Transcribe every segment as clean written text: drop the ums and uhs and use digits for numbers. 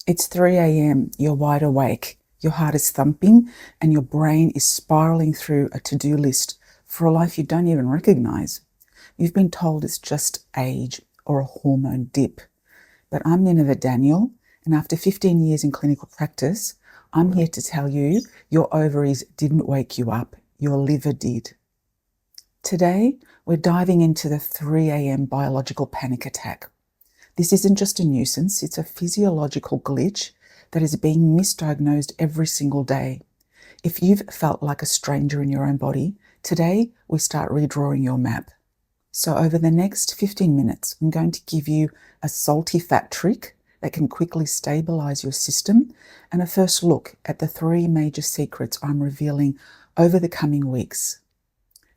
It's 3 a.m, you're wide awake, your heart is thumping, and your brain is spiraling through a to-do list for a life you don't even recognize. You've been told it's just age or a hormone dip. But I'm Nineveh Daniel, and after 15 years in clinical practice, I'm here to tell you your ovaries didn't wake you up, your liver did. Today, we're diving into the 3 a.m. biological panic attack. This isn't just a nuisance, it's a physiological glitch that is being misdiagnosed every single day. If you've felt like a stranger in your own body, today we start redrawing your map. So over the next 15 minutes, I'm going to give you a salty fat trick that can quickly stabilise your system and a first look at the 3 major secrets I'm revealing over the coming weeks.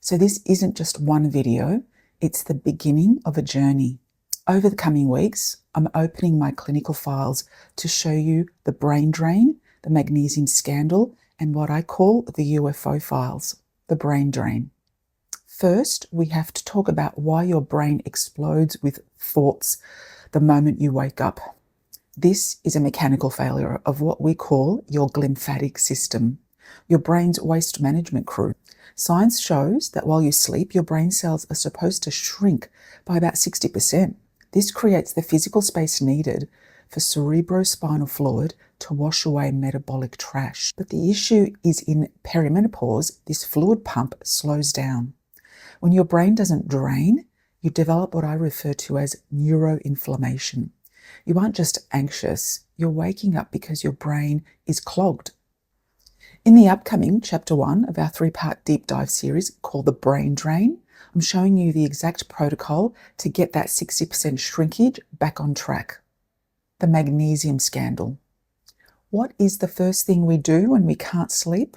So this isn't just one video, it's the beginning of a journey. Over the coming weeks, I'm opening my clinical files to show you the brain drain, the magnesium scandal, and what I call the UFO files, the brain drain. First, we have to talk about why your brain explodes with thoughts the moment you wake up. This is a mechanical failure of what we call your glymphatic system, your brain's waste management crew. Science shows that while you sleep, your brain cells are supposed to shrink by about 60%. This creates the physical space needed for cerebrospinal fluid to wash away metabolic trash. But the issue is in perimenopause, this fluid pump slows down. When your brain doesn't drain, you develop what I refer to as neuroinflammation. You aren't just anxious, you're waking up because your brain is clogged. In the upcoming Chapter 1 of our 3-part deep dive series called The Brain Drain, I'm showing you the exact protocol to get that 60% shrinkage back on track. The magnesium scandal. What is the first thing we do when we can't sleep?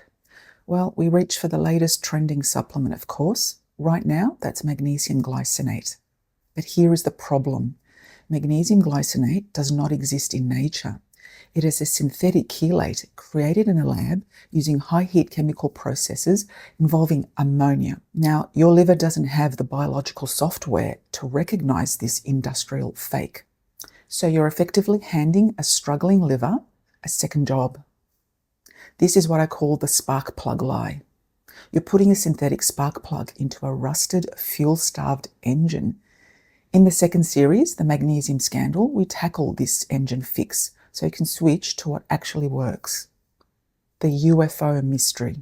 Well, we reach for the latest trending supplement, of course. Right now, that's magnesium glycinate. But here is the problem. Magnesium glycinate does not exist in nature. It is a synthetic chelate created in a lab using high-heat chemical processes involving ammonia. Now, your liver doesn't have the biological software to recognize this industrial fake. So you're effectively handing a struggling liver a second job. This is what I call the spark plug lie. You're putting a synthetic spark plug into a rusted, fuel-starved engine. In the second series, the magnesium scandal, we tackle this engine fix so you can switch to what actually works. The UFO mystery.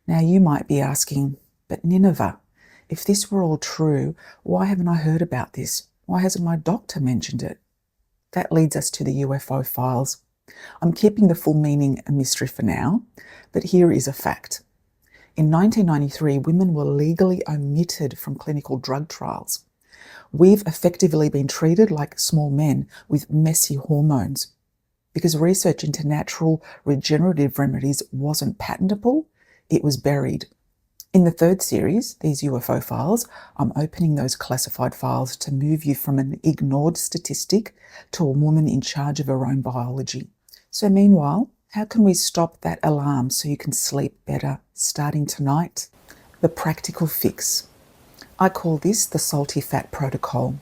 Now you might be asking, but Nineveh, if this were all true, why haven't I heard about this? Why hasn't my doctor mentioned it? That leads us to the UFO files. I'm keeping the full meaning a mystery for now, but here is a fact. In 1993, women were legally omitted from clinical drug trials. We've effectively been treated like small men with messy hormones. Because research into natural regenerative remedies wasn't patentable, it was buried. In the third series, these UFO files, I'm opening those classified files to move you from an ignored statistic to a woman in charge of her own biology. So meanwhile, how can we stop that alarm so you can sleep better starting tonight? The practical fix. I call this the salty fat protocol.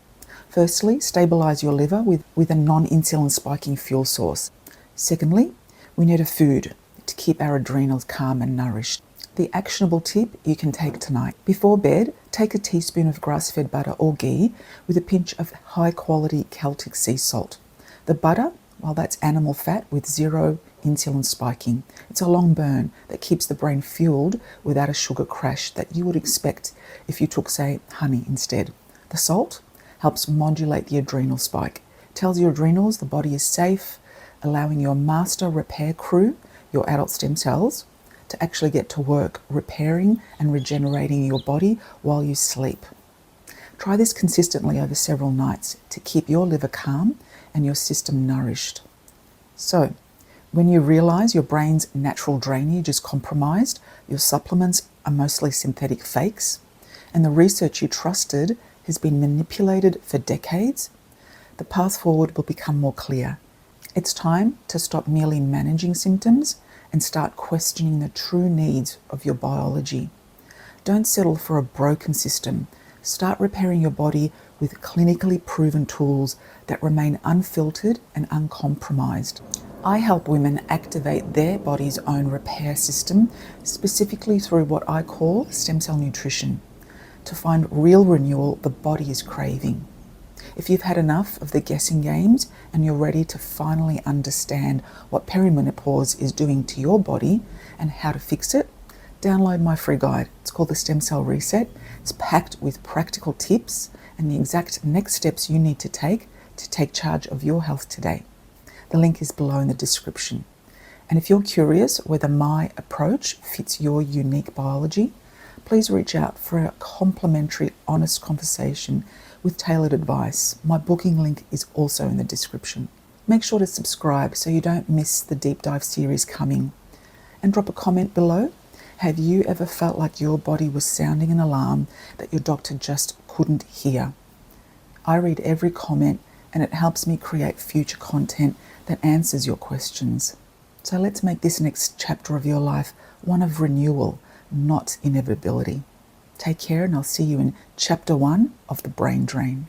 Firstly, stabilise your liver with a non-insulin spiking fuel source. Secondly, we need a food to keep our adrenals calm and nourished. The actionable tip you can take tonight. Before bed, take a teaspoon of grass-fed butter or ghee with a pinch of high-quality Celtic sea salt. The butter, well, that's animal fat with 0 insulin spiking. It's a long burn that keeps the brain fueled without a sugar crash that you would expect if you took, say, honey instead. The salt helps modulate the adrenal spike. Tells your adrenals the body is safe, allowing your master repair crew, your adult stem cells, to actually get to work repairing and regenerating your body while you sleep. Try this consistently over several nights to keep your liver calm and your system nourished. So, when you realize your brain's natural drainage is compromised, your supplements are mostly synthetic fakes, and the research you trusted has been manipulated for decades, the path forward will become more clear. It's time to stop merely managing symptoms and start questioning the true needs of your biology. Don't settle for a broken system. Start repairing your body with clinically proven tools that remain unfiltered and uncompromised. I help women activate their body's own repair system, specifically through what I call stem cell nutrition, to find real renewal the body is craving. If you've had enough of the guessing games and you're ready to finally understand what perimenopause is doing to your body and how to fix it, download my free guide. It's called the Stem Cell Reset. It's packed with practical tips and the exact next steps you need to take charge of your health today. The link is below in the description. And if you're curious whether my approach fits your unique biology, please reach out for a complimentary, honest conversation with tailored advice. My booking link is also in the description. Make sure to subscribe so you don't miss the deep dive series coming. And drop a comment below. Have you ever felt like your body was sounding an alarm that your doctor just couldn't hear? I read every comment and it helps me create future content that answers your questions. So let's make this next chapter of your life one of renewal, not inevitability. Take care, and I'll see you in chapter 1 of The Brain Drain.